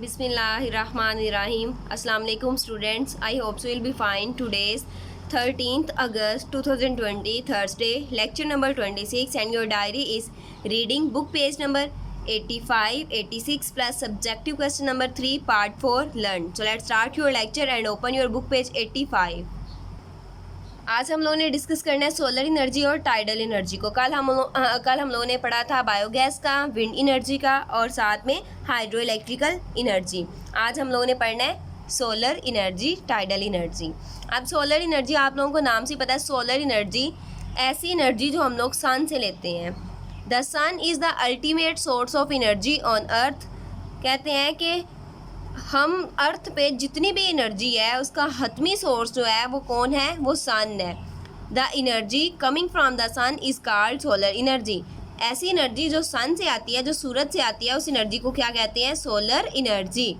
Bismillahirrahmanirrahim. Assalamu alaikum students. I hope so you'll be fine. Today's 13th August 2020 Thursday, lecture number 26 and your diary is reading book page number 85, 86 plus subjective question number 3 part 4 learn. So let's start your lecture and open your book page 85. आज हम लोगों ने discuss करना है solar energy और tidal energy को। कल हम लोगों ने पढ़ा था बायोगैस का, विंड एनर्जी का और साथ में हाइड्रो इलेक्ट्रिकल एनर्जी। आज हम लोगों ने पढ़ना है सोलर एनर्जी, टाइडल एनर्जी। अब सोलर एनर्जी आप लोगों को नाम से पता है, सोलर एनर्जी ऐसी एनर्जी जो हम लोग सन से लेते हैं। The sun is the ultimate source of energy on earth. कहते हैं कि हम अर्थ पे जितनी भी एनर्जी है उसका हतमी सोर्स जो है वो कौन है, वो सन है। The energy coming from the sun is called solar energy. ऐसी एनर्जी जो सन से आती है, जो सूरज से आती है, उस एनर्जी को क्या कहते हैं, solar energy.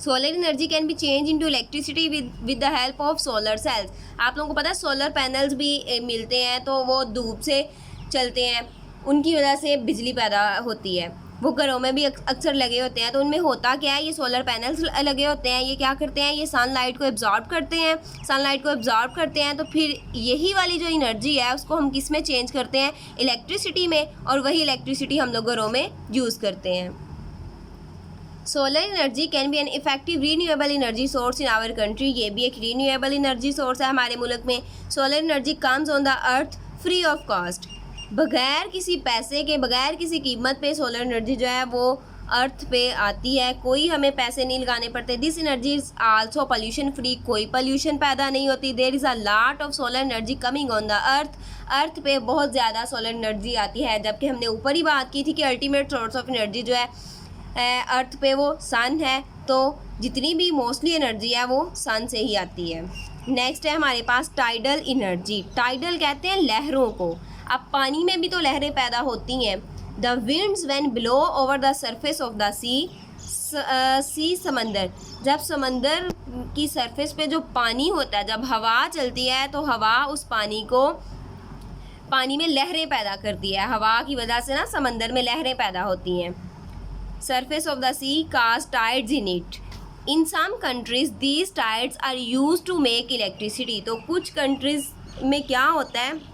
Solar energy can B change into electricity with the help of solar cells. आप लोगों को पता है सोलर पैनल्स भी मिलते हैं, तो वो धूप से चलते हैं, उनकी वजह से बिजली पैदा होती है। वो घरों में भी अक्सर लगे होते हैं। तो उनमें होता क्या है, ये सोलर पैनल्स लगे होते हैं, ये क्या करते हैं, ये सनलाइट को एब्जॉर्ब करते हैं। सनलाइट को एब्जॉर्ब करते हैं तो फिर यही वाली जो एनर्जी है उसको हम किस में चेंज करते हैं, इलेक्ट्रिसिटी में, और वही इलेक्ट्रिसिटी हम लोग घरों में यूज़ करते हैं। Solar energy can be an effective renewable energy source in our country. ये भी एक रीन्यूएबल एनर्जी सोर्स है हमारे मुल्क में। Solar energy comes on the earth free of cost. बगैर किसी पैसे के, बगैर किसी कीमत पे सोलर एनर्जी जो है वो अर्थ पे आती है, कोई हमें पैसे नहीं लगाने पड़ते। This energy is also pollution free, कोई पोल्यूशन पैदा नहीं होती। There is a lot of solar energy coming on the earth. Earth पे बहुत ज़्यादा सोलर एनर्जी आती है, जबकि हमने ऊपर ही बात की थी कि अल्टीमेट सोर्स ऑफ एनर्जी जो है अर्थ पे वो सन है, तो जितनी भी मोस्टली एनर्जी है वो सन से ही आती है। नेक्स्ट है हमारे पास टाइडल एनर्जी। टाइडल कहते हैं लहरों को। अब पानी में भी तो लहरें पैदा होती हैं। The winds when blow over the surface of the sea समंदर। जब समंदर की सरफेस पे जो पानी होता है, जब हवा चलती है तो हवा उस पानी में लहरें पैदा करती है। हवा की वजह से ना समंदर में लहरें पैदा होती हैं। Surface of the sea cast tides in it. In some countries these tides are use to make electricity. तो कुछ कंट्रीज में क्या होता है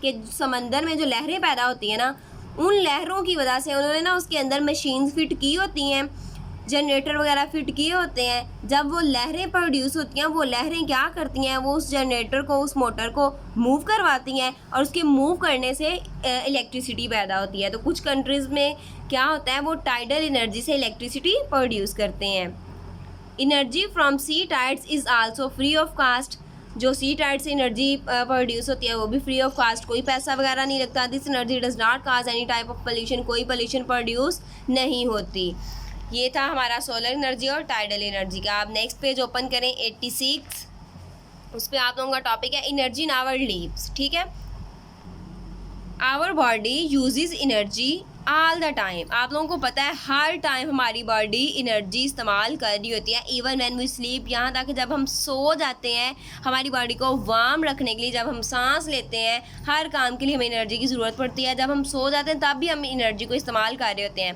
कि समंदर में जो लहरें पैदा होती हैं ना, उन लहरों की वजह से उन्होंने ना उसके अंदर मशीन्स फिट की होती हैं, जनरेटर वगैरह फिट किए होते हैं। जब वो लहरें प्रोड्यूस होती हैं, वो लहरें क्या करती हैं, वो उस जनरेटर को, उस मोटर को मूव करवाती हैं, और उसके मूव करने से इलेक्ट्रिसिटी पैदा होती है। तो कुछ कंट्रीज़ में क्या होता है, वो टाइडल एनर्जी से इलेक्ट्रिसिटी प्रोड्यूस करते हैं। Energy from sea tides is also free of cost. जो सी टाइड से एनर्जी प्रोड्यूस होती है वो भी फ्री ऑफ कास्ट, कोई पैसा वगैरह नहीं लगता। This energy does not cause any type of pollution, कोई पोल्यूशन प्रोड्यूस नहीं होती। ये था हमारा सोलर एनर्जी और टाइडल एनर्जी का। आप नेक्स्ट पेज ओपन करें 86, उस पर आप लोगों का टॉपिक है एनर्जी इन आवर लीव्स। ठीक है, our body uses energy all the time. आप लोगों को पता है हर टाइम हमारी बॉडी एनर्जी इस्तेमाल कर रही होती है। इवन व्हेन वी स्लीप, यहाँ तक कि जब हम सो जाते हैं, हमारी बॉडी को वार्म रखने के लिए, जब हम सांस लेते हैं, हर काम के लिए हमें एनर्जी की ज़रूरत पड़ती है। जब हम सो जाते हैं तब भी हम एनर्जी को इस्तेमाल कर रहे होते हैं।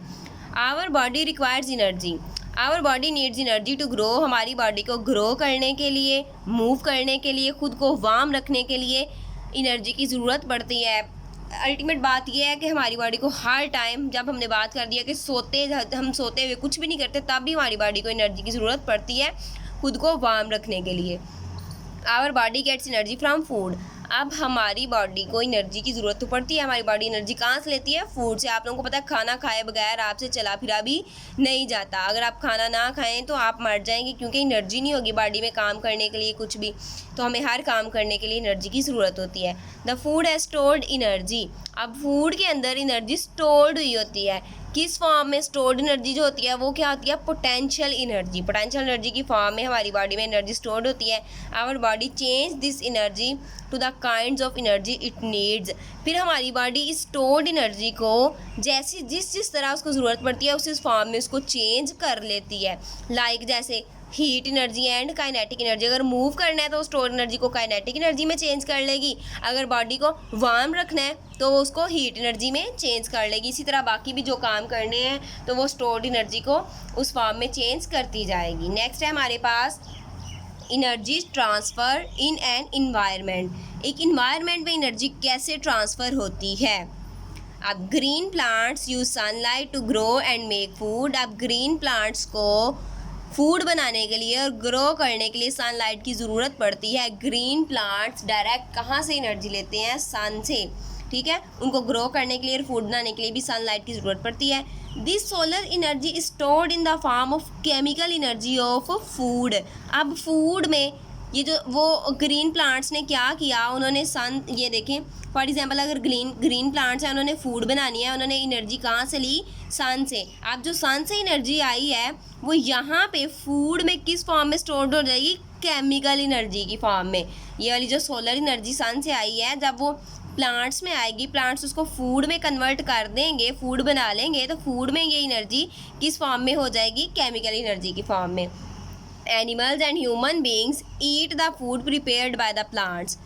Our body requires energy. Our body needs energy to grow. हमारी बॉडी को ग्रो करने के लिए, मूव करने के लिए, ख़ुद को वार्म रखने के लिए एनर्जी की ज़रूरत पड़ती है। अल्टीमेट बात यह है कि हमारी बॉडी को हर टाइम, जब हमने बात कर दिया कि हम सोते हुए कुछ भी नहीं करते, तब भी हमारी बॉडी को एनर्जी की ज़रूरत पड़ती है खुद को वार्म रखने के लिए। Our body gets energy from food. अब हमारी बॉडी को एनर्जी की ज़रूरत तो पड़ती है। हमारी बॉडी एनर्जी कहाँ से लेती है, फूड से। आप लोगों को पता है खाना खाए बगैर आपसे चला फिरा भी नहीं जाता। अगर आप खाना ना खाएं तो आप मर जाएंगे, क्योंकि एनर्जी नहीं होगी बॉडी में काम करने के लिए कुछ भी। तो हमें हर काम करने के लिए एनर्जी की ज़रूरत होती है। The food has stored energy. अब फूड के अंदर एनर्जी स्टोर्ड हुई होती है। किस फॉर्म में स्टोर्ड एनर्जी जो होती है वो क्या होती है, पोटेंशियल एनर्जी। पोटेंशियल एनर्जी की फॉर्म में हमारी बॉडी में एनर्जी स्टोर्ड होती है। Our body change this energy to the kinds of energy it needs. फिर हमारी बॉडी इस स्टोर्ड एनर्जी को जैसी जिस तरह उसको ज़रूरत पड़ती है उस फॉर्म में उसको चेंज कर लेती है। लाइक जैसे heat energy and kinetic energy. अगर मूव करना है तो स्टोर एनर्जी को काइनेटिक एनर्जी में चेंज कर लेगी, अगर बॉडी को वार्म रखना है तो वो उसको हीट एनर्जी में चेंज कर लेगी। इसी तरह बाकी भी जो काम करने हैं तो वो स्टोर्ड एनर्जी को उस फॉर्म में चेंज करती जाएगी। नेक्स्ट है हमारे पास energy transfer in an environment. एक इन्वायरमेंट में एनर्जी कैसे ट्रांसफ़र होती है। अब green plants use sunlight to grow and make food. अब ग्रीन प्लांट्स को फूड बनाने के लिए और ग्रो करने के लिए सनलाइट की ज़रूरत पड़ती है। ग्रीन प्लांट्स डायरेक्ट कहाँ से एनर्जी लेते हैं, सन से, ठीक है। उनको ग्रो करने के लिए और फूड बनाने के लिए भी सनलाइट की ज़रूरत पड़ती है। This solar energy is stored in the form of chemical energy of food. अब फूड में ये जो वो ग्रीन प्लांट्स ने क्या किया, उन्होंने सन, ये देखें फॉर एग्जांपल अगर ग्रीन प्लांट्स हैं, उन्होंने फूड बनानी है, उन्होंने एनर्जी कहाँ से ली, सन से। अब जो सन से एनर्जी आई है वो यहाँ पे फूड में किस फॉर्म में स्टोर्ड हो जाएगी, केमिकल एनर्जी की फॉर्म में। ये वाली जो सोलर एनर्जी सन से आई है, जब वो प्लांट्स में आएगी, प्लांट्स उसको फूड में कन्वर्ट कर देंगे, फूड बना लेंगे, तो फूड में ये एनर्जी किस फॉर्म में हो जाएगी, केमिकल एनर्जी की फॉर्म में। Animals and human beings eat the food prepared by the plants.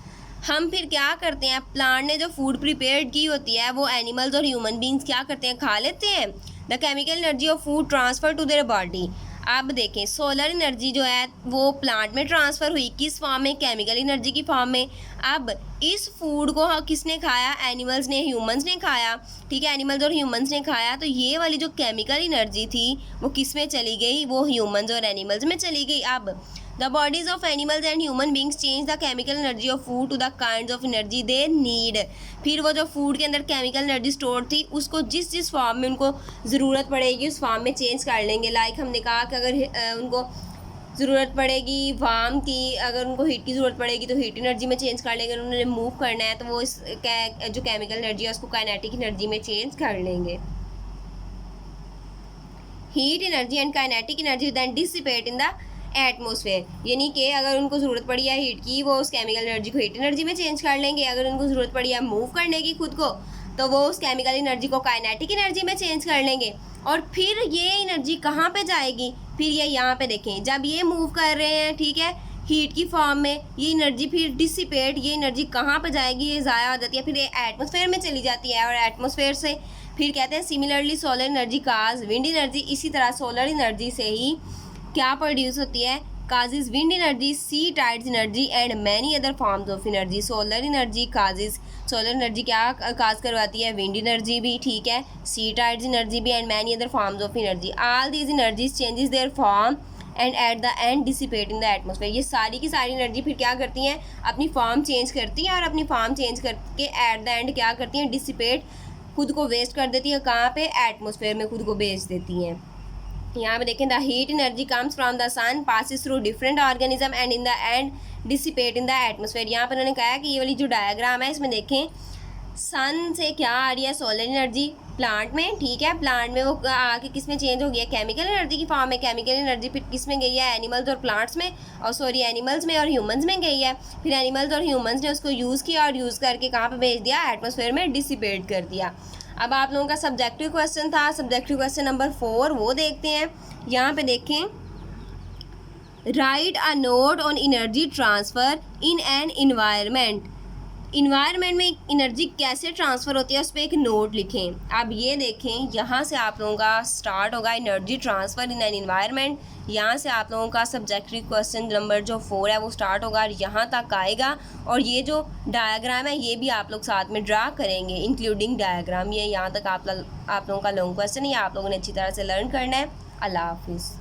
हम फिर क्या करते हैं, प्लांट ने जो फूड प्रिपेयर्ड की होती है वो एनिमल्स और ह्यूमन बींग्स क्या करते हैं, खा लेते हैं। The chemical energy of food transfer to their body. अब देखें सोलर एनर्जी जो है वो प्लांट में ट्रांसफ़र हुई, किस फॉर्म में, केमिकल एनर्जी की फॉर्म में। अब इस फूड को किसने खाया, एनिमल्स ने, ह्यूमंस ने खाया, ठीक है। एनिमल्स और ह्यूमंस ने खाया तो ये वाली जो केमिकल एनर्जी थी वो किस में चली गई, वो ह्यूमंस और एनिमल्स में चली गई। अब the bodies of animals and human beings change the chemical energy of food to the kind of energy they need. फिर वो जो फूड के अंदर केमिकल एनर्जी स्टोर थी उसको जिस जिस फॉर्म में उनको ज़रूरत पड़ेगी उस फॉर्म में चेंज कर लेंगे। लाइक हमने कहा कि अगर उनको ज़रूरत पड़ेगी वार्म की, अगर उनको हीट की ज़रूरत पड़ेगी तो हीट एनर्जी में चेंज कर लेंगे। उन्होंने मूव करना है तो वो इस जो केमिकल एनर्जी है उसको काइनेटिक एनर्जी में चेंज कर लेंगे। Heat energy and kinetic energy then dissipate in the atmosphere. यानी कि अगर उनको ज़रूरत पड़ी है हीट की, वो उस केमिकल एनर्जी को हीट एनर्जी में चेंज कर लेंगे। अगर उनको ज़रूरत पड़ी है मूव करने की खुद को, तो वो उस केमिकल एनर्जी को काइनेटिक एनर्जी में चेंज कर लेंगे। और फिर ये एनर्जी कहाँ पे जाएगी, फिर ये यहाँ पे देखें, जब ये मूव कर रहे हैं, ठीक है, हीट की फॉर्म में, ये एनर्जी फिर डिसिपेट, ये एनर्जी कहाँ पे जाएगी, ये ज़ाया हो जाती है, फिर ये एटमोसफेयर में चली जाती है। और एटमोसफेयर से फिर कहते हैं सिमिलरली सोलर एनर्जी काज विंड एनर्जी। इसी तरह सोलर एनर्जी से ही क्या प्रोड्यूस होती है, causes wind energy, sea tides energy and many other forms of energy. Solar energy causes, solar energy क्या काज करवाती है, विंड एनर्जी भी, ठीक है, सी टाइड्स एनर्जी भी and many other forms of energy. All these energies changes their form and at the end dissipate in the atmosphere. ये सारी की सारी एनर्जी फिर क्या करती हैं, अपनी फॉर्म चेंज करती हैं और अपनी फॉर्म चेंज करके एट द एंड क्या करती हैं, डिसिपेट, खुद को वेस्ट कर देती है, कहाँ पे, एटमोसफेयर में खुद को भेज देती हैं। यहाँ पे देखें, the heat energy comes from the sun, passes through different organism and in the end dissipate in the atmosphere. यहाँ पर उन्होंने कहा कि ये वाली जो डायग्राम है इसमें देखें, सन से क्या आ रही है, सोलर एनर्जी प्लांट में, ठीक है, प्लांट में वो आके किस में चेंज हो गया, केमिकल एनर्जी की फॉर्म में। केमिकल एनर्जी फिर किस में गई है, एनिमल्स और प्लांट्स में, और सॉरी एनिमल्स में और ह्यूमंस में गई है। फिर एनिमल्स और ह्यूमंस ने उसको यूज़ किया और यूज़ करके कहाँ पे भेज दिया, एटमोसफेयर में डिसिपेट कर दिया। अब आप लोगों का सब्जेक्टिव क्वेश्चन था, सब्जेक्टिव क्वेश्चन नंबर 4, वो देखते हैं। यहाँ पे देखें, right a note on energy transfer in an environment. Environment में एनर्जी कैसे ट्रांसफ़र होती है उस पर एक नोट लिखें। अब ये देखें, यहाँ से आप लोगों का स्टार्ट होगा energy transfer in an environment. यहाँ से आप लोगों का सब्जेक्टिव क्वेश्चन नंबर जो 4 है वो स्टार्ट होगा और यहाँ तक आएगा। और ये जो डायग्राम है ये भी आप लोग साथ में ड्रा करेंगे इंक्लूडिंग डायग्राम। ये यहाँ तक आप लोगों का लॉन्ग क्वेश्चन है, ये आप लोगों ने अच्छी तरह से लर्न करना है। अल्लाह हाफिज़।